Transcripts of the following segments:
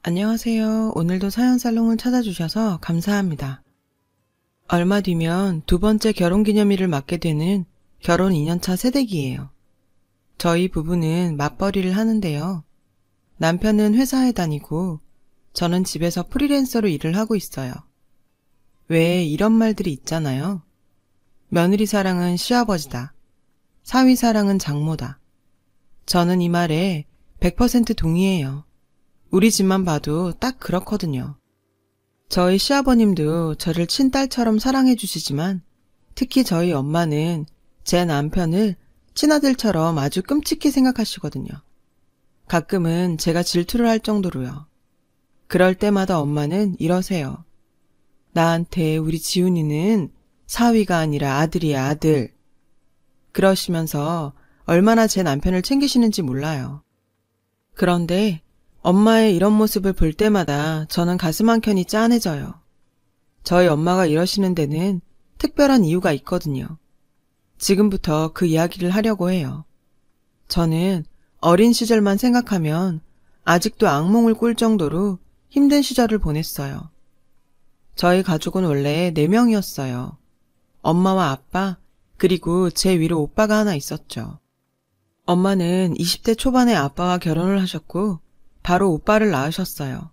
안녕하세요. 오늘도 사연살롱을 찾아주셔서 감사합니다. 얼마 뒤면 두 번째 결혼기념일을 맞게 되는 결혼 2년차 새댁이에요. 저희 부부는 맞벌이를 하는데요. 남편은 회사에 다니고 저는 집에서 프리랜서로 일을 하고 있어요. 왜 이런 말들이 있잖아요. 며느리 사랑은 시아버지다. 사위 사랑은 장모다. 저는 이 말에 100% 동의해요. 우리 집만 봐도 딱 그렇거든요. 저희 시아버님도 저를 친딸처럼 사랑해 주시지만 특히 저희 엄마는 제 남편을 친아들처럼 아주 끔찍히 생각하시거든요. 가끔은 제가 질투를 할 정도로요. 그럴 때마다 엄마는 이러세요. 나한테 우리 지훈이는 사위가 아니라 아들이야, 아들. 그러시면서 얼마나 제 남편을 챙기시는지 몰라요. 그런데 엄마의 이런 모습을 볼 때마다 저는 가슴 한켠이 짠해져요. 저희 엄마가 이러시는 데는 특별한 이유가 있거든요. 지금부터 그 이야기를 하려고 해요. 저는 어린 시절만 생각하면 아직도 악몽을 꿀 정도로 힘든 시절을 보냈어요. 저희 가족은 원래 4명이었어요. 엄마와 아빠, 그리고 제 위로 오빠가 하나 있었죠. 엄마는 20대 초반에 아빠와 결혼을 하셨고 바로 오빠를 낳으셨어요.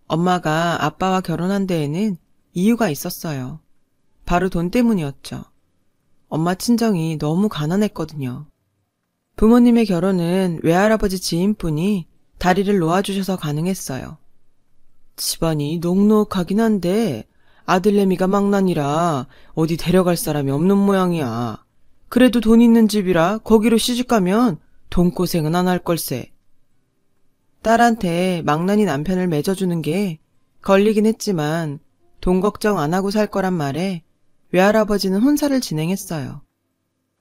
엄마가 아빠와 결혼한 데에는 이유가 있었어요. 바로 돈 때문이었죠. 엄마 친정이 너무 가난했거든요. 부모님의 결혼은 외할아버지 지인분이 다리를 놓아주셔서 가능했어요. 집안이 녹록하긴 한데 아들내미가 망나니라 어디 데려갈 사람이 없는 모양이야. 그래도 돈 있는 집이라 거기로 시집가면 돈고생은 안 할 걸세. 딸한테 망나니 남편을 맺어주는 게 걸리긴 했지만 돈 걱정 안 하고 살 거란 말에 외할아버지는 혼사를 진행했어요.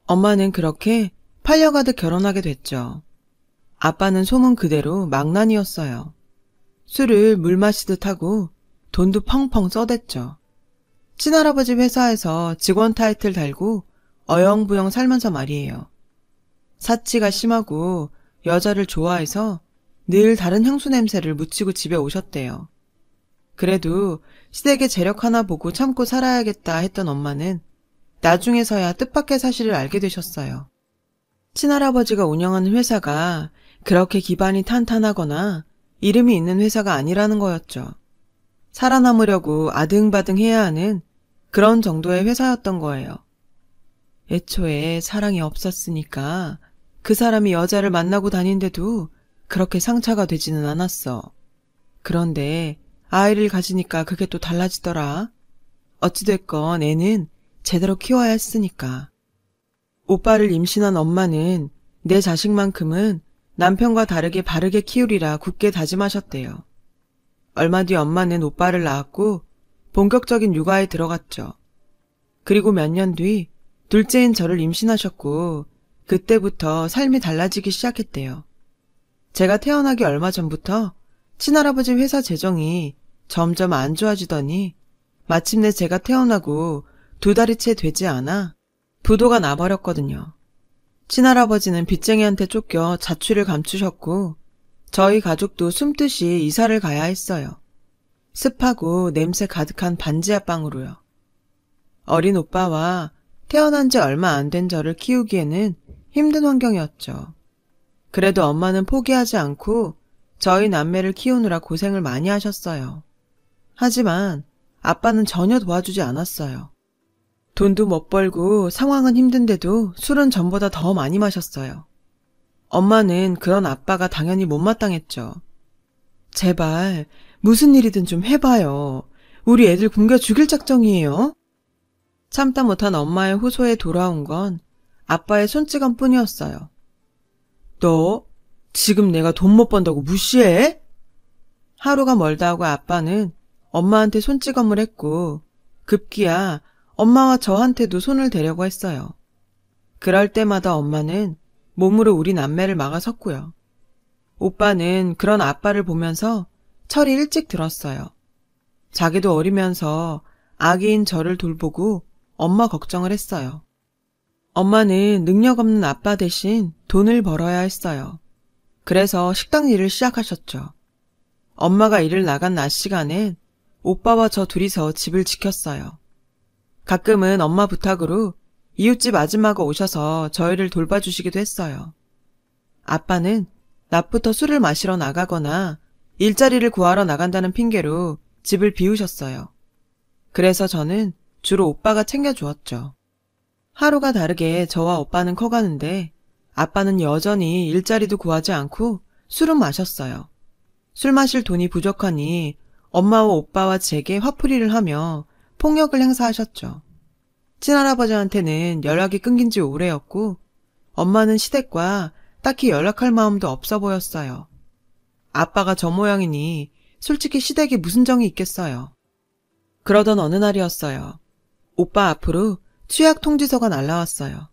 엄마는 그렇게 팔려가듯 결혼하게 됐죠. 아빠는 소문 그대로 망나니였어요. 술을 물 마시듯 하고 돈도 펑펑 써댔죠. 친할아버지 회사에서 직원 타이틀 달고 어영부영 살면서 말이에요. 사치가 심하고 여자를 좋아해서 늘 다른 향수 냄새를 묻히고 집에 오셨대요. 그래도 시댁의 재력 하나 보고 참고 살아야겠다 했던 엄마는 나중에서야 뜻밖의 사실을 알게 되셨어요. 친할아버지가 운영하는 회사가 그렇게 기반이 탄탄하거나 이름이 있는 회사가 아니라는 거였죠. 살아남으려고 아등바등 해야 하는 그런 정도의 회사였던 거예요. 애초에 사랑이 없었으니까 그 사람이 여자를 만나고 다닌데도 그렇게 상처가 되지는 않았어. 그런데 아이를 가지니까 그게 또 달라지더라. 어찌됐건 애는 제대로 키워야 했으니까. 오빠를 임신한 엄마는 내 자식만큼은 남편과 다르게 바르게 키우리라 굳게 다짐하셨대요. 얼마 뒤 엄마는 오빠를 낳았고 본격적인 육아에 들어갔죠. 그리고 몇 년 뒤 둘째인 저를 임신하셨고 그때부터 삶이 달라지기 시작했대요. 제가 태어나기 얼마 전부터 친할아버지 회사 재정이 점점 안 좋아지더니 마침내 제가 태어나고 2달이 채 되지 않아 부도가 나버렸거든요. 친할아버지는 빚쟁이한테 쫓겨 자취를 감추셨고 저희 가족도 숨듯이 이사를 가야 했어요. 습하고 냄새 가득한 반지하 방으로요. 어린 오빠와 태어난 지 얼마 안 된 저를 키우기에는 힘든 환경이었죠. 그래도 엄마는 포기하지 않고 저희 남매를 키우느라 고생을 많이 하셨어요. 하지만 아빠는 전혀 도와주지 않았어요. 돈도 못 벌고 상황은 힘든데도 술은 전보다 더 많이 마셨어요. 엄마는 그런 아빠가 당연히 못마땅했죠. 제발 무슨 일이든 좀 해봐요. 우리 애들 굶겨 죽일 작정이에요. 참다 못한 엄마의 호소에 돌아온 건 아빠의 손찌검 뿐이었어요. 너 지금 내가 돈 못 번다고 무시해? 하루가 멀다 하고 아빠는 엄마한테 손찌검을 했고 급기야 엄마와 저한테도 손을 대려고 했어요. 그럴 때마다 엄마는 몸으로 우리 남매를 막아섰고요. 오빠는 그런 아빠를 보면서 철이 일찍 들었어요. 자기도 어리면서 아기인 저를 돌보고 엄마 걱정을 했어요. 엄마는 능력 없는 아빠 대신 돈을 벌어야 했어요. 그래서 식당 일을 시작하셨죠. 엄마가 일을 나간 낮 시간엔 오빠와 저 둘이서 집을 지켰어요. 가끔은 엄마 부탁으로 이웃집 아줌마가 오셔서 저희를 돌봐주시기도 했어요. 아빠는 낮부터 술을 마시러 나가거나 일자리를 구하러 나간다는 핑계로 집을 비우셨어요. 그래서 저는 주로 오빠가 챙겨주었죠. 하루가 다르게 저와 오빠는 커가는데 아빠는 여전히 일자리도 구하지 않고 술은 마셨어요. 술 마실 돈이 부족하니 엄마와 오빠와 제게 화풀이를 하며 폭력을 행사하셨죠. 친할아버지한테는 연락이 끊긴 지 오래였고 엄마는 시댁과 딱히 연락할 마음도 없어 보였어요. 아빠가 저 모양이니 솔직히 시댁에 무슨 정이 있겠어요. 그러던 어느 날이었어요. 오빠 앞으로 취약 통지서가 날라왔어요.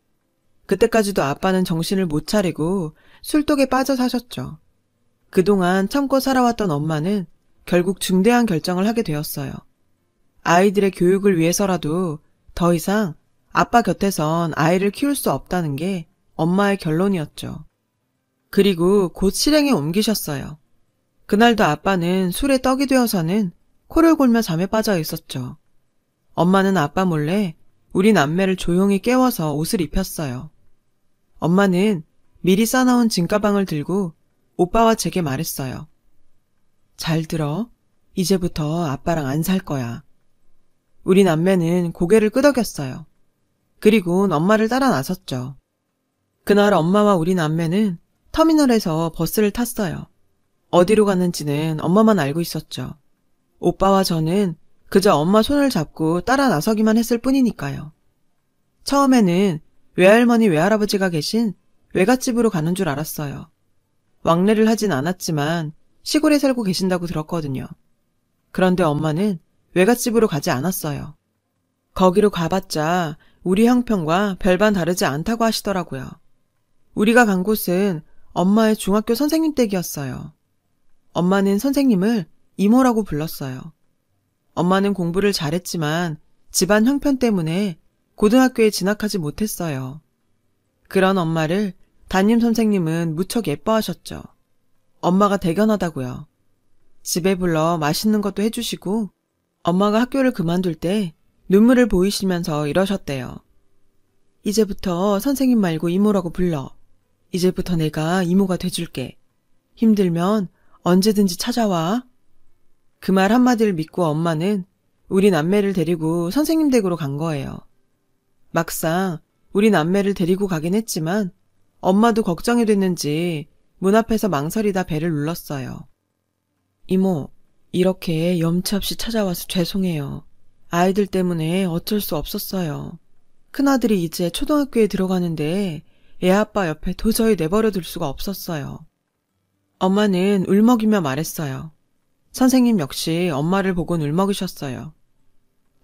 그때까지도 아빠는 정신을 못 차리고 술독에 빠져 사셨죠. 그동안 참고 살아왔던 엄마는 결국 중대한 결정을 하게 되었어요. 아이들의 교육을 위해서라도 더 이상 아빠 곁에선 아이를 키울 수 없다는 게 엄마의 결론이었죠. 그리고 곧 실행에 옮기셨어요. 그날도 아빠는 술에 떡이 되어서는 코를 골며 잠에 빠져 있었죠. 엄마는 아빠 몰래 우리 남매를 조용히 깨워서 옷을 입혔어요. 엄마는 미리 싸놓은 짐가방을 들고 오빠와 제게 말했어요. 잘 들어. 이제부터 아빠랑 안 살 거야. 우리 남매는 고개를 끄덕였어요. 그리고 엄마를 따라 나섰죠. 그날 엄마와 우리 남매는 터미널에서 버스를 탔어요. 어디로 가는지는 엄마만 알고 있었죠. 오빠와 저는 그저 엄마 손을 잡고 따라 나서기만 했을 뿐이니까요. 처음에는 외할머니 외할아버지가 계신 외갓집으로 가는 줄 알았어요. 왕래를 하진 않았지만 시골에 살고 계신다고 들었거든요. 그런데 엄마는 외갓집으로 가지 않았어요. 거기로 가봤자 우리 형편과 별반 다르지 않다고 하시더라고요. 우리가 간 곳은 엄마의 중학교 선생님 댁이었어요. 엄마는 선생님을 이모라고 불렀어요. 엄마는 공부를 잘했지만 집안 형편 때문에 고등학교에 진학하지 못했어요. 그런 엄마를 담임 선생님은 무척 예뻐하셨죠. 엄마가 대견하다고요. 집에 불러 맛있는 것도 해주시고 엄마가 학교를 그만둘 때 눈물을 보이시면서 이러셨대요. 이제부터 선생님 말고 이모라고 불러. 이제부터 내가 이모가 돼줄게. 힘들면 언제든지 찾아와. 그 말 한마디를 믿고 엄마는 우리 남매를 데리고 선생님 댁으로 간 거예요. 막상 우리 남매를 데리고 가긴 했지만 엄마도 걱정이 됐는지 문 앞에서 망설이다 배를 눌렀어요. 이모, 이렇게 염치 없이 찾아와서 죄송해요. 아이들 때문에 어쩔 수 없었어요. 큰아들이 이제 초등학교에 들어가는데 애아빠 옆에 도저히 내버려 둘 수가 없었어요. 엄마는 울먹이며 말했어요. 선생님 역시 엄마를 보곤 울먹이셨어요.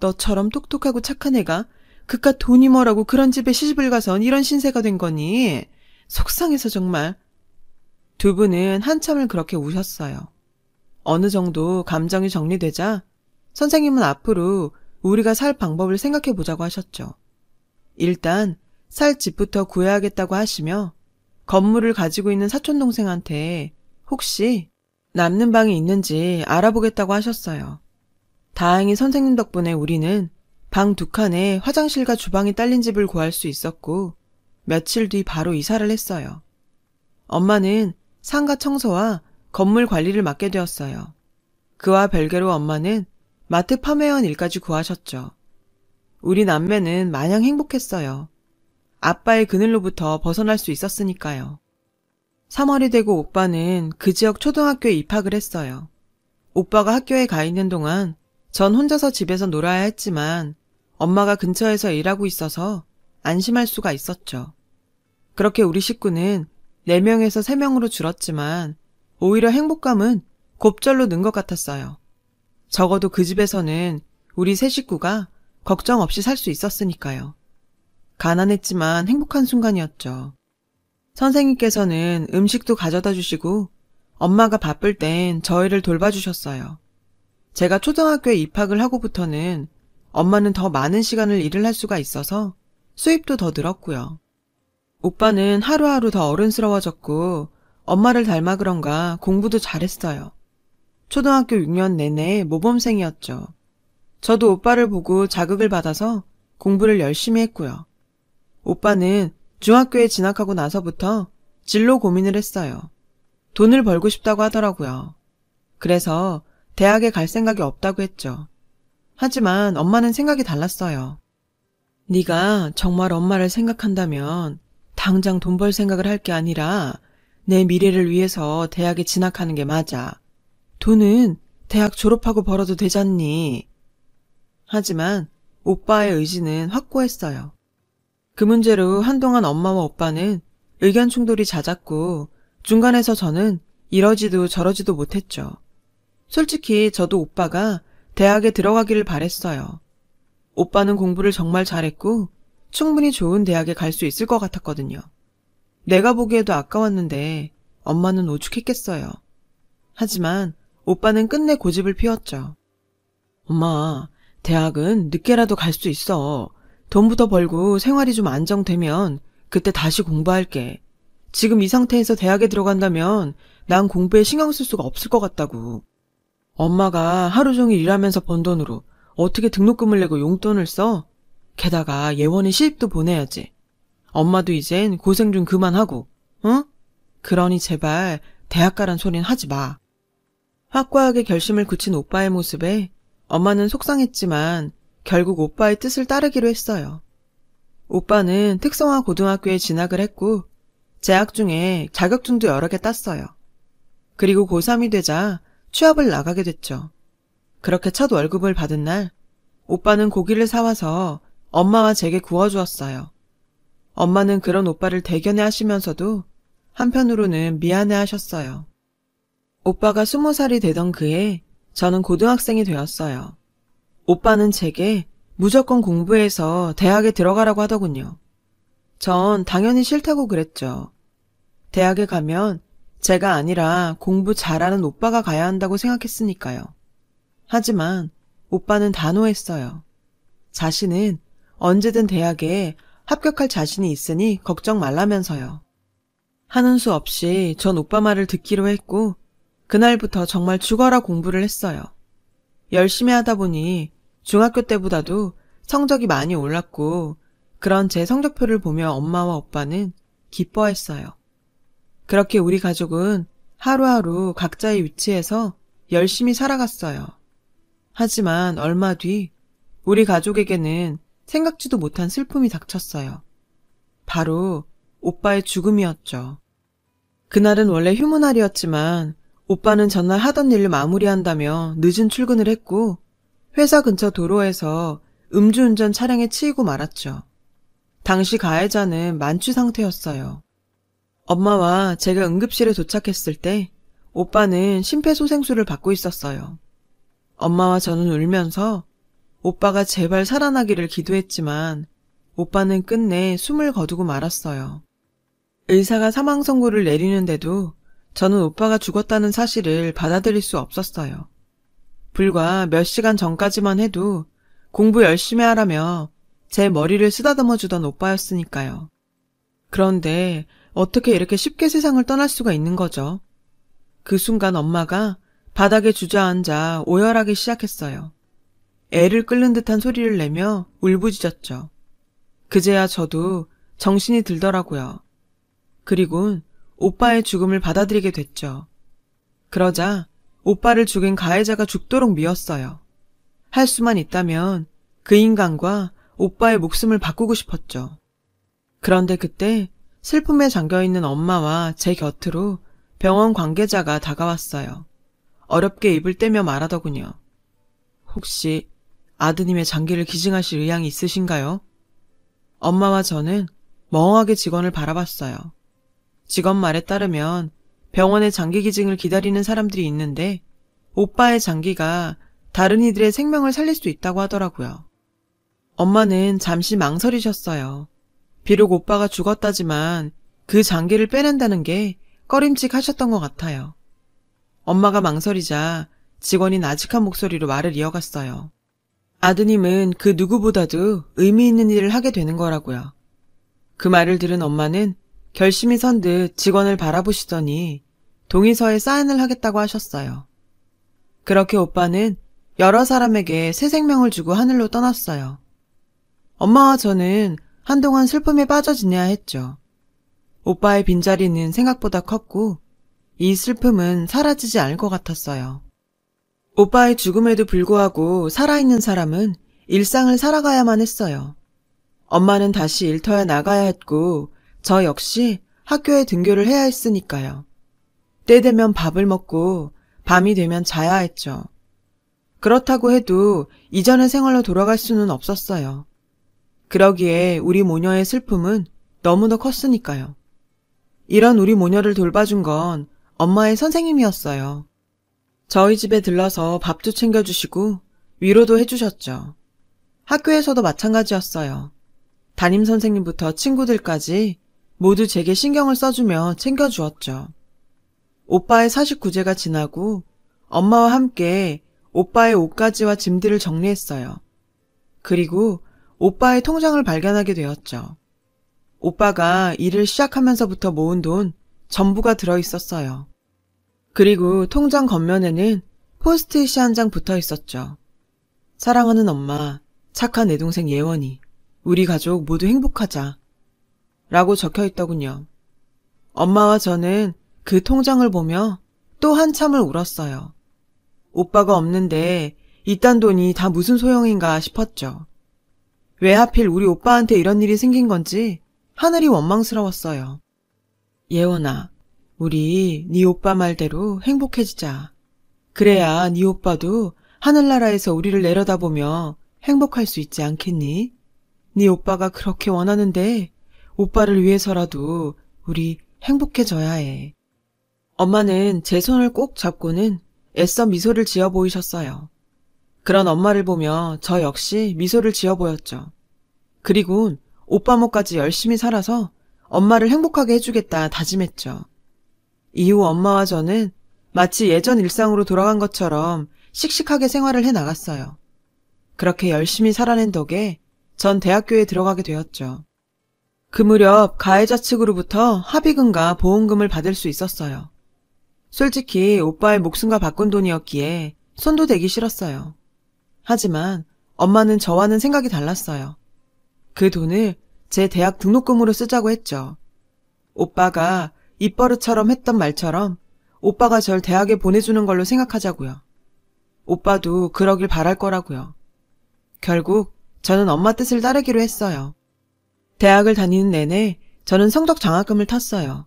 너처럼 똑똑하고 착한 애가 그깟 돈이 뭐라고 그런 집에 시집을 가선 이런 신세가 된 거니? 속상해서 정말. 두 분은 한참을 그렇게 우셨어요. 어느 정도 감정이 정리되자 선생님은 앞으로 우리가 살 방법을 생각해 보자고 하셨죠. 일단 살 집부터 구해야겠다고 하시며 건물을 가지고 있는 사촌동생한테 혹시 남는 방이 있는지 알아보겠다고 하셨어요. 다행히 선생님 덕분에 우리는 방 2칸에 화장실과 주방이 딸린 집을 구할 수 있었고 며칠 뒤 바로 이사를 했어요. 엄마는 상가 청소와 건물 관리를 맡게 되었어요. 그와 별개로 엄마는 마트 판매원 일까지 구하셨죠. 우리 남매는 마냥 행복했어요. 아빠의 그늘로부터 벗어날 수 있었으니까요. 3월이 되고 오빠는 그 지역 초등학교에 입학을 했어요. 오빠가 학교에 가 있는 동안 전 혼자서 집에서 놀아야 했지만 엄마가 근처에서 일하고 있어서 안심할 수가 있었죠. 그렇게 우리 식구는 4명에서 3명으로 줄었지만 오히려 행복감은 곱절로 는 것 같았어요. 적어도 그 집에서는 우리 3 식구가 걱정 없이 살 수 있었으니까요. 가난했지만 행복한 순간이었죠. 선생님께서는 음식도 가져다 주시고 엄마가 바쁠 땐 저희를 돌봐주셨어요. 제가 초등학교에 입학을 하고부터는 엄마는 더 많은 시간을 일을 할 수가 있어서 수입도 더 늘었고요. 오빠는 하루하루 더 어른스러워졌고 엄마를 닮아 그런가 공부도 잘했어요. 초등학교 6년 내내 모범생이었죠. 저도 오빠를 보고 자극을 받아서 공부를 열심히 했고요. 오빠는 중학교에 진학하고 나서부터 진로 고민을 했어요. 돈을 벌고 싶다고 하더라고요. 그래서 대학에 갈 생각이 없다고 했죠. 하지만 엄마는 생각이 달랐어요. 네가 정말 엄마를 생각한다면 당장 돈 벌 생각을 할 게 아니라 내 미래를 위해서 대학에 진학하는 게 맞아. 돈은 대학 졸업하고 벌어도 되잖니. 하지만 오빠의 의지는 확고했어요. 그 문제로 한동안 엄마와 오빠는 의견 충돌이 잦았고 중간에서 저는 이러지도 저러지도 못했죠. 솔직히 저도 오빠가 대학에 들어가기를 바랬어요. 오빠는 공부를 정말 잘했고 충분히 좋은 대학에 갈 수 있을 것 같았거든요. 내가 보기에도 아까웠는데 엄마는 오죽했겠어요. 하지만 오빠는 끝내 고집을 피웠죠. 엄마, 대학은 늦게라도 갈 수 있어. 돈부터 벌고 생활이 좀 안정되면 그때 다시 공부할게. 지금 이 상태에서 대학에 들어간다면 난 공부에 신경 쓸 수가 없을 것 같다고. 엄마가 하루 종일 일하면서 번 돈으로 어떻게 등록금을 내고 용돈을 써? 게다가 예원이 시집도 보내야지. 엄마도 이젠 고생 좀 그만하고, 응? 그러니 제발 대학 가란 소린 하지 마. 확고하게 결심을 굳힌 오빠의 모습에 엄마는 속상했지만 결국 오빠의 뜻을 따르기로 했어요. 오빠는 특성화 고등학교에 진학을 했고 재학 중에 자격증도 여러 개 땄어요. 그리고 고3이 되자 취업을 나가게 됐죠. 그렇게 첫 월급을 받은 날 오빠는 고기를 사와서 엄마와 제게 구워주었어요. 엄마는 그런 오빠를 대견해 하시면서도 한편으로는 미안해 하셨어요. 오빠가 20살이 되던 그해 저는 고등학생이 되었어요. 오빠는 제게 무조건 공부해서 대학에 들어가라고 하더군요. 전 당연히 싫다고 그랬죠. 대학에 가면 제가 아니라 공부 잘하는 오빠가 가야 한다고 생각했으니까요. 하지만 오빠는 단호했어요. 자신은 언제든 대학에 합격할 자신이 있으니 걱정 말라면서요. 하는 수 없이 전 오빠 말을 듣기로 했고 그날부터 정말 죽어라 공부를 했어요. 열심히 하다 보니 중학교 때보다도 성적이 많이 올랐고 그런 제 성적표를 보며 엄마와 오빠는 기뻐했어요. 그렇게 우리 가족은 하루하루 각자의 위치에서 열심히 살아갔어요. 하지만 얼마 뒤 우리 가족에게는 생각지도 못한 슬픔이 닥쳤어요. 바로 오빠의 죽음이었죠. 그날은 원래 휴무날이었지만 오빠는 전날 하던 일을 마무리한다며 늦은 출근을 했고 회사 근처 도로에서 음주운전 차량에 치이고 말았죠. 당시 가해자는 만취 상태였어요. 엄마와 제가 응급실에 도착했을 때 오빠는 심폐소생술을 받고 있었어요. 엄마와 저는 울면서 오빠가 제발 살아나기를 기도했지만 오빠는 끝내 숨을 거두고 말았어요. 의사가 사망 선고를 내리는데도 저는 오빠가 죽었다는 사실을 받아들일 수 없었어요. 불과 몇 시간 전까지만 해도 공부 열심히 하라며 제 머리를 쓰다듬어 주던 오빠였으니까요. 그런데 어떻게 이렇게 쉽게 세상을 떠날 수가 있는 거죠? 그 순간 엄마가 바닥에 주저앉아 오열하기 시작했어요. 애를 끓는 듯한 소리를 내며 울부짖었죠. 그제야 저도 정신이 들더라고요. 그리곤 오빠의 죽음을 받아들이게 됐죠. 그러자 오빠를 죽인 가해자가 죽도록 미웠어요. 할 수만 있다면 그 인간과 오빠의 목숨을 바꾸고 싶었죠. 그런데 그때 슬픔에 잠겨있는 엄마와 제 곁으로 병원 관계자가 다가왔어요. 어렵게 입을 떼며 말하더군요. 혹시 아드님의 장기를 기증하실 의향이 있으신가요? 엄마와 저는 멍하게 직원을 바라봤어요. 직원 말에 따르면 병원에 장기 기증을 기다리는 사람들이 있는데 오빠의 장기가 다른 이들의 생명을 살릴 수 있다고 하더라고요. 엄마는 잠시 망설이셨어요. 비록 오빠가 죽었다지만 그 장기를 빼낸다는 게 꺼림칙하셨던 것 같아요. 엄마가 망설이자 직원이 나직한 목소리로 말을 이어갔어요. 아드님은 그 누구보다도 의미 있는 일을 하게 되는 거라고요. 그 말을 들은 엄마는 결심이 선 듯 직원을 바라보시더니 동의서에 사인을 하겠다고 하셨어요. 그렇게 오빠는 여러 사람에게 새 생명을 주고 하늘로 떠났어요. 엄마와 저는 한동안 슬픔에 빠져 지내야 했죠. 오빠의 빈자리는 생각보다 컸고 이 슬픔은 사라지지 않을 것 같았어요. 오빠의 죽음에도 불구하고 살아있는 사람은 일상을 살아가야만 했어요. 엄마는 다시 일터에 나가야 했고 저 역시 학교에 등교를 해야 했으니까요. 때 되면 밥을 먹고 밤이 되면 자야 했죠. 그렇다고 해도 이전의 생활로 돌아갈 수는 없었어요. 그러기에 우리 모녀의 슬픔은 너무도 컸으니까요. 이런 우리 모녀를 돌봐준 건 엄마의 선생님이었어요. 저희 집에 들러서 밥도 챙겨주시고 위로도 해주셨죠. 학교에서도 마찬가지였어요. 담임선생님부터 친구들까지 모두 제게 신경을 써주며 챙겨주었죠. 오빠의 49제가 지나고 엄마와 함께 오빠의 옷가지와 짐들을 정리했어요. 그리고 오빠의 통장을 발견하게 되었죠. 오빠가 일을 시작하면서부터 모은 돈 전부가 들어있었어요. 그리고 통장 겉면에는 포스트잇이 한 장 붙어 있었죠. 사랑하는 엄마, 착한 내 동생 예원이, 우리 가족 모두 행복하자. 라고 적혀 있더군요. 엄마와 저는 그 통장을 보며 또 한참을 울었어요. 오빠가 없는데 이딴 돈이 다 무슨 소용인가 싶었죠. 왜 하필 우리 오빠한테 이런 일이 생긴 건지 하늘이 원망스러웠어요. 예원아, 우리 네 오빠 말대로 행복해지자. 그래야 네 오빠도 하늘나라에서 우리를 내려다보며 행복할 수 있지 않겠니? 네 오빠가 그렇게 원하는데 오빠를 위해서라도 우리 행복해져야 해. 엄마는 제 손을 꼭 잡고는 애써 미소를 지어 보이셨어요. 그런 엄마를 보며 저 역시 미소를 지어 보였죠. 그리고 오빠 몫까지 열심히 살아서 엄마를 행복하게 해주겠다 다짐했죠. 이후 엄마와 저는 마치 예전 일상으로 돌아간 것처럼 씩씩하게 생활을 해나갔어요. 그렇게 열심히 살아낸 덕에 전 대학교에 들어가게 되었죠. 그 무렵 가해자 측으로부터 합의금과 보험금을 받을 수 있었어요. 솔직히 오빠의 목숨과 바꾼 돈이었기에 손도 대기 싫었어요. 하지만 엄마는 저와는 생각이 달랐어요. 그 돈을 제 대학 등록금으로 쓰자고 했죠. 오빠가 입버릇처럼 했던 말처럼 오빠가 절 대학에 보내주는 걸로 생각하자고요. 오빠도 그러길 바랄 거라고요. 결국 저는 엄마 뜻을 따르기로 했어요. 대학을 다니는 내내 저는 성적 장학금을 탔어요.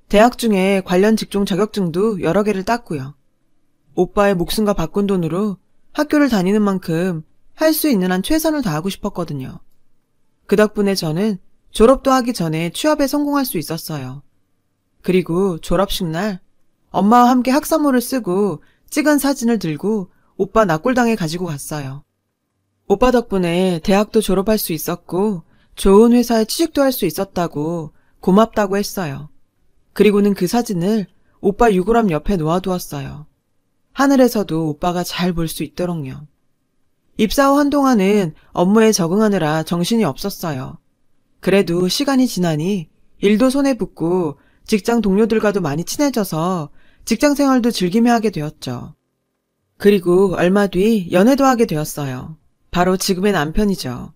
대학 중에 관련 직종 자격증도 여러 개를 땄고요. 오빠의 목숨과 바꾼 돈으로 학교를 다니는 만큼 할 수 있는 한 최선을 다하고 싶었거든요. 그 덕분에 저는 졸업도 하기 전에 취업에 성공할 수 있었어요. 그리고 졸업식 날 엄마와 함께 학사모를 쓰고 찍은 사진을 들고 오빠 낙골당에 가지고 갔어요. 오빠 덕분에 대학도 졸업할 수 있었고 좋은 회사에 취직도 할 수 있었다고 고맙다고 했어요. 그리고는 그 사진을 오빠 유골함 옆에 놓아두었어요. 하늘에서도 오빠가 잘 볼 수 있도록요. 입사 후 한동안은 업무에 적응하느라 정신이 없었어요. 그래도 시간이 지나니 일도 손에 붙고 직장 동료들과도 많이 친해져서 직장 생활도 즐기며 하게 되었죠. 그리고 얼마 뒤 연애도 하게 되었어요. 바로 지금의 남편이죠.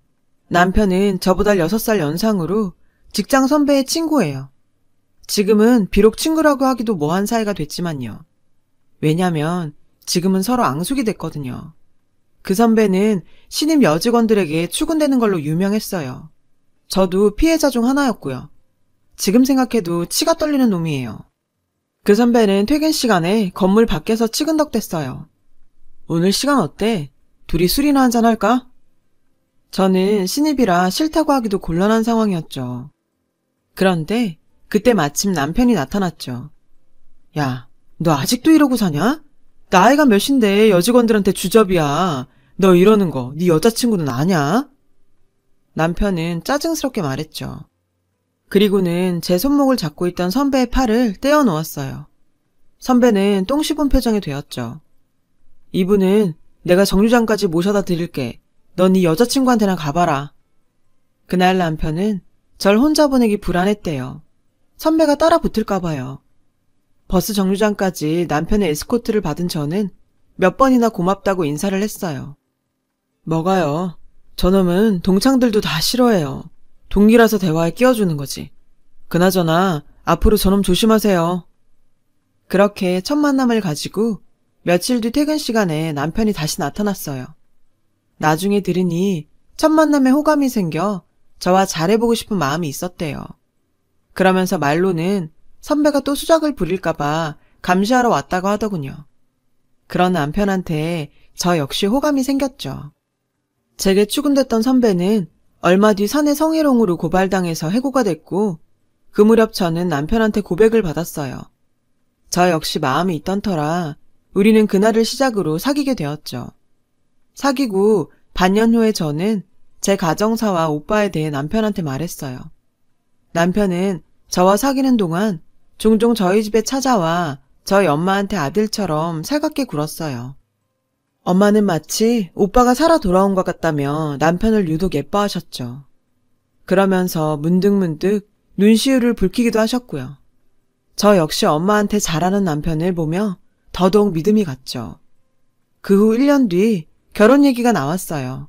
남편은 저보다 6살 연상으로 직장 선배의 친구예요. 지금은 비록 친구라고 하기도 뭐한 사이가 됐지만요. 왜냐면 지금은 서로 앙숙이 됐거든요. 그 선배는 신입 여직원들에게 추근되는 걸로 유명했어요. 저도 피해자 중 하나였고요. 지금 생각해도 치가 떨리는 놈이에요. 그 선배는 퇴근 시간에 건물 밖에서 치근덕댔어요. 오늘 시간 어때? 둘이 술이나 한잔 할까? 저는 신입이라 싫다고 하기도 곤란한 상황이었죠. 그런데 그때 마침 남편이 나타났죠. 야, 너 아직도 이러고 사냐? 나이가 몇인데 여직원들한테 주접이야. 너 이러는 거 네 여자친구는 아냐? 남편은 짜증스럽게 말했죠. 그리고는 제 손목을 잡고 있던 선배의 팔을 떼어 놓았어요. 선배는 똥 씹은 표정이 되었죠. 이분은 내가 정류장까지 모셔다 드릴게. 넌 네 여자친구한테나 가봐라. 그날 남편은 절 혼자 보내기 불안했대요. 선배가 따라 붙을까 봐요. 버스 정류장까지 남편의 에스코트를 받은 저는 몇 번이나 고맙다고 인사를 했어요. 뭐가요? 저놈은 동창들도 다 싫어해요. 동기라서 대화에 끼워주는 거지. 그나저나 앞으로 저놈 조심하세요. 그렇게 첫 만남을 가지고 며칠 뒤 퇴근 시간에 남편이 다시 나타났어요. 나중에 들으니 첫 만남에 호감이 생겨 저와 잘해보고 싶은 마음이 있었대요. 그러면서 말로는 선배가 또 수작을 부릴까봐 감시하러 왔다고 하더군요. 그런 남편한테 저 역시 호감이 생겼죠. 제게 추근댔던 선배는 얼마 뒤 사내 성희롱으로 고발당해서 해고가 됐고 그 무렵 저는 남편한테 고백을 받았어요. 저 역시 마음이 있던 터라 우리는 그날을 시작으로 사귀게 되었죠. 사귀고 반년 후에 저는 제 가정사와 오빠에 대해 남편한테 말했어요. 남편은 저와 사귀는 동안 종종 저희 집에 찾아와 저희 엄마한테 아들처럼 살갑게 굴었어요. 엄마는 마치 오빠가 살아 돌아온 것 같다며 남편을 유독 예뻐하셨죠. 그러면서 문득문득 눈시울을 붉히기도 하셨고요. 저 역시 엄마한테 잘하는 남편을 보며 더더욱 믿음이 갔죠. 그 후 1년 뒤 결혼 얘기가 나왔어요.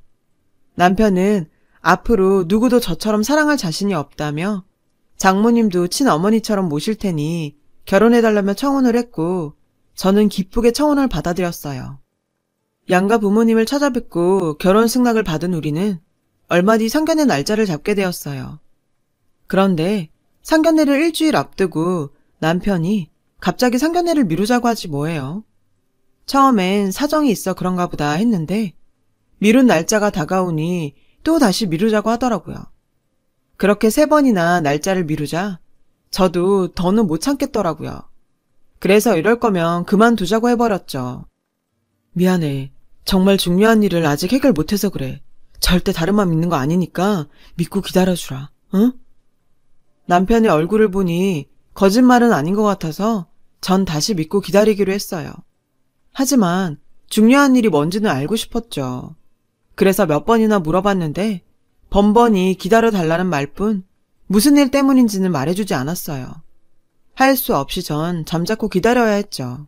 남편은 앞으로 누구도 저처럼 사랑할 자신이 없다며 장모님도 친어머니처럼 모실 테니 결혼해달라며 청혼을 했고 저는 기쁘게 청혼을 받아들였어요. 양가 부모님을 찾아뵙고 결혼 승낙을 받은 우리는 얼마 뒤 상견례 날짜를 잡게 되었어요. 그런데 상견례를 일주일 앞두고 남편이 갑자기 상견례를 미루자고 하지 뭐예요. 처음엔 사정이 있어 그런가 보다 했는데 미룬 날짜가 다가오니 또 다시 미루자고 하더라고요. 그렇게 3번이나 날짜를 미루자 저도 더는 못 참겠더라고요. 그래서 이럴 거면 그만두자고 해버렸죠. 미안해. 정말 중요한 일을 아직 해결 못해서 그래. 절대 다른 맘 있는 거 아니니까 믿고 기다려주라. 응? 남편의 얼굴을 보니 거짓말은 아닌 것 같아서 전 다시 믿고 기다리기로 했어요. 하지만 중요한 일이 뭔지는 알고 싶었죠. 그래서 몇 번이나 물어봤는데 번번이 기다려달라는 말뿐 무슨 일 때문인지는 말해주지 않았어요. 할 수 없이 전 잠자코 기다려야 했죠.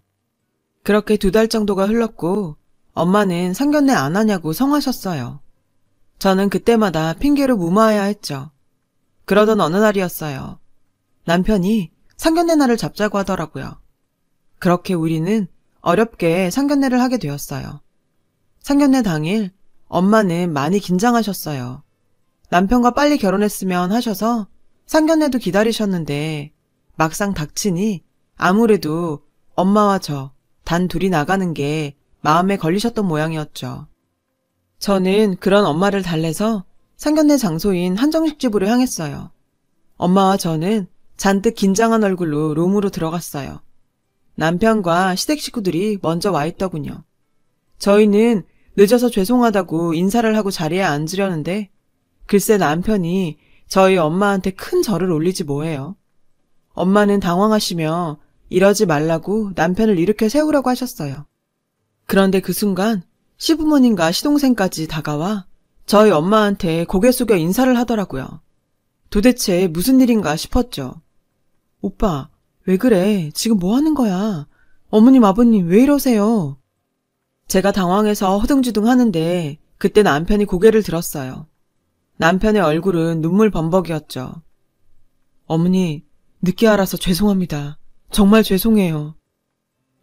그렇게 2달 정도가 흘렀고 엄마는 상견례 안 하냐고 성하셨어요. 저는 그때마다 핑계로 무마해야 했죠. 그러던 어느 날이었어요. 남편이 상견례 날을 잡자고 하더라고요. 그렇게 우리는 어렵게 상견례를 하게 되었어요. 상견례 당일 엄마는 많이 긴장하셨어요. 남편과 빨리 결혼했으면 하셔서 상견례도 기다리셨는데 막상 닥치니 아무래도 엄마와 저 단 둘이 나가는 게 마음에 걸리셨던 모양이었죠. 저는 그런 엄마를 달래서 상견례 장소인 한정식집으로 향했어요. 엄마와 저는 잔뜩 긴장한 얼굴로 룸으로 들어갔어요. 남편과 시댁 식구들이 먼저 와 있더군요. 저희는 늦어서 죄송하다고 인사를 하고 자리에 앉으려는데 글쎄 남편이 저희 엄마한테 큰 절을 올리지 뭐예요. 엄마는 당황하시며 이러지 말라고 남편을 일으켜 세우라고 하셨어요. 그런데 그 순간 시부모님과 시동생까지 다가와 저희 엄마한테 고개 숙여 인사를 하더라고요. 도대체 무슨 일인가 싶었죠. 오빠, 왜 그래? 지금 뭐 하는 거야? 어머님, 아버님 왜 이러세요? 제가 당황해서 허둥지둥 하는데 그때 남편이 고개를 들었어요. 남편의 얼굴은 눈물 범벅이었죠. 어머니, 늦게 알아서 죄송합니다. 정말 죄송해요.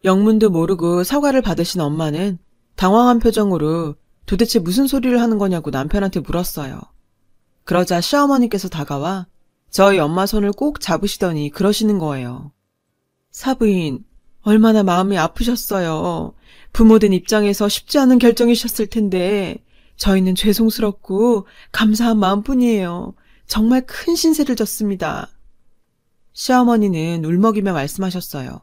영문도 모르고 사과를 받으신 엄마는 당황한 표정으로 도대체 무슨 소리를 하는 거냐고 남편한테 물었어요. 그러자 시어머니께서 다가와 저희 엄마 손을 꼭 잡으시더니 그러시는 거예요. 사부인, 얼마나 마음이 아프셨어요. 부모된 입장에서 쉽지 않은 결정이셨을 텐데 저희는 죄송스럽고 감사한 마음뿐이에요. 정말 큰 신세를 졌습니다. 시어머니는 울먹이며 말씀하셨어요.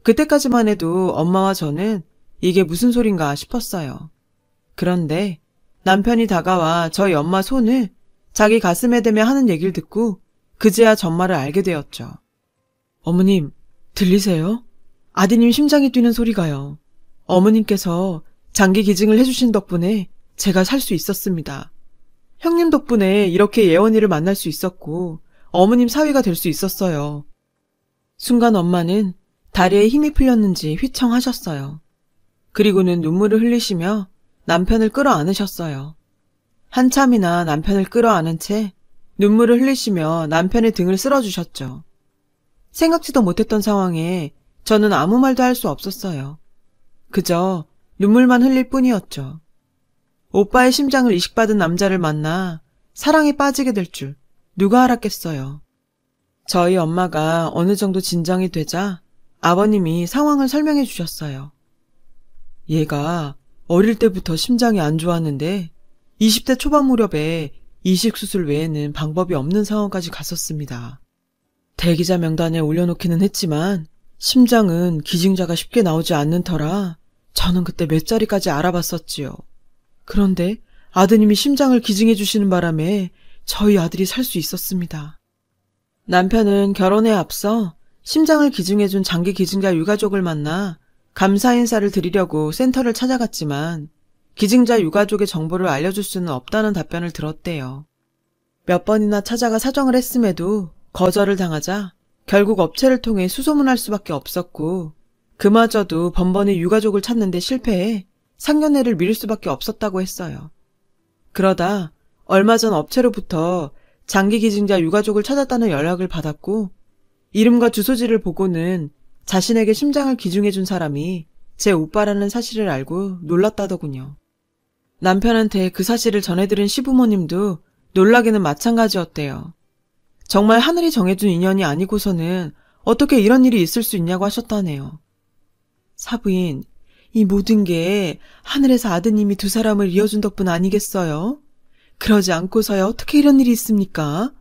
그때까지만 해도 엄마와 저는 이게 무슨 소린가 싶었어요. 그런데 남편이 다가와 저희 엄마 손을 자기 가슴에 대며 하는 얘기를 듣고 그제야 전말을 알게 되었죠. 어머님, 들리세요? 아드님 심장이 뛰는 소리가요. 어머님께서 장기 기증을 해주신 덕분에 제가 살 수 있었습니다. 형님 덕분에 이렇게 예원이를 만날 수 있었고 어머님 사위가 될 수 있었어요. 순간 엄마는 다리에 힘이 풀렸는지 휘청하셨어요. 그리고는 눈물을 흘리시며 남편을 끌어안으셨어요. 한참이나 남편을 끌어안은 채 눈물을 흘리시며 남편의 등을 쓸어주셨죠. 생각지도 못했던 상황에 저는 아무 말도 할 수 없었어요. 그저 눈물만 흘릴 뿐이었죠. 오빠의 심장을 이식받은 남자를 만나 사랑에 빠지게 될 줄 누가 알았겠어요. 저희 엄마가 어느 정도 진정이 되자 아버님이 상황을 설명해 주셨어요. 얘가 어릴 때부터 심장이 안 좋았는데 20대 초반 무렵에 이식수술 외에는 방법이 없는 상황까지 갔었습니다. 대기자 명단에 올려놓기는 했지만 심장은 기증자가 쉽게 나오지 않는 터라 저는 그때 몇 자리까지 알아봤었지요. 그런데 아드님이 심장을 기증해 주시는 바람에 저희 아들이 살 수 있었습니다. 남편은 결혼에 앞서 심장을 기증해준 장기 기증자 유가족을 만나 감사 인사를 드리려고 센터를 찾아갔지만 기증자 유가족의 정보를 알려줄 수는 없다는 답변을 들었대요. 몇 번이나 찾아가 사정을 했음에도 거절을 당하자 결국 업체를 통해 수소문할 수밖에 없었고 그마저도 번번이 유가족을 찾는데 실패해 상견례를 미룰 수밖에 없었다고 했어요. 그러다 얼마 전 업체로부터 장기 기증자 유가족을 찾았다는 연락을 받았고 이름과 주소지를 보고는 자신에게 심장을 기증해준 사람이 제 오빠라는 사실을 알고 놀랐다더군요. 남편한테 그 사실을 전해들은 시부모님도 놀라기는 마찬가지였대요. 정말 하늘이 정해준 인연이 아니고서는 어떻게 이런 일이 있을 수 있냐고 하셨다네요. 사부인, 이 모든 게 하늘에서 아드님이 두 사람을 이어준 덕분 아니겠어요? 그러지 않고서야 어떻게 이런 일이 있습니까?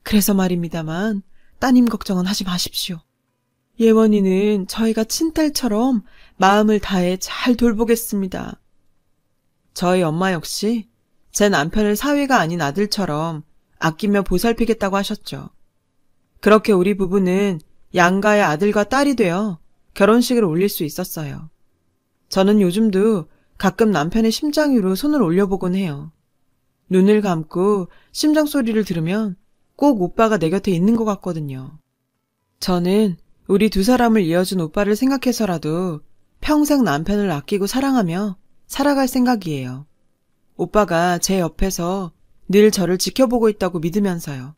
그래서 말입니다만 따님 걱정은 하지 마십시오. 예원이는 저희가 친딸처럼 마음을 다해 잘 돌보겠습니다. 저희 엄마 역시 제 남편을 사위가 아닌 아들처럼 아끼며 보살피겠다고 하셨죠. 그렇게 우리 부부는 양가의 아들과 딸이 되어 결혼식을 올릴 수 있었어요. 저는 요즘도 가끔 남편의 심장 위로 손을 올려보곤 해요. 눈을 감고 심장 소리를 들으면 꼭 오빠가 내 곁에 있는 것 같거든요. 저는 우리 두 사람을 이어준 오빠를 생각해서라도 평생 남편을 아끼고 사랑하며 살아갈 생각이에요. 오빠가 제 옆에서 늘 저를 지켜보고 있다고 믿으면서요.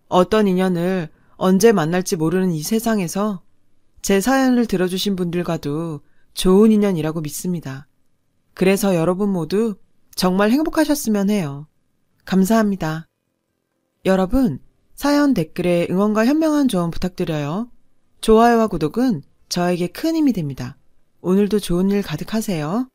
어떤 인연을 언제 만날지 모르는 이 세상에서 제 사연을 들어주신 분들과도 좋은 인연이라고 믿습니다. 그래서 여러분 모두 정말 행복하셨으면 해요. 감사합니다. 여러분, 사연 댓글에 응원과 현명한 조언 부탁드려요. 좋아요와 구독은 저에게 큰 힘이 됩니다. 오늘도 좋은 일 가득하세요.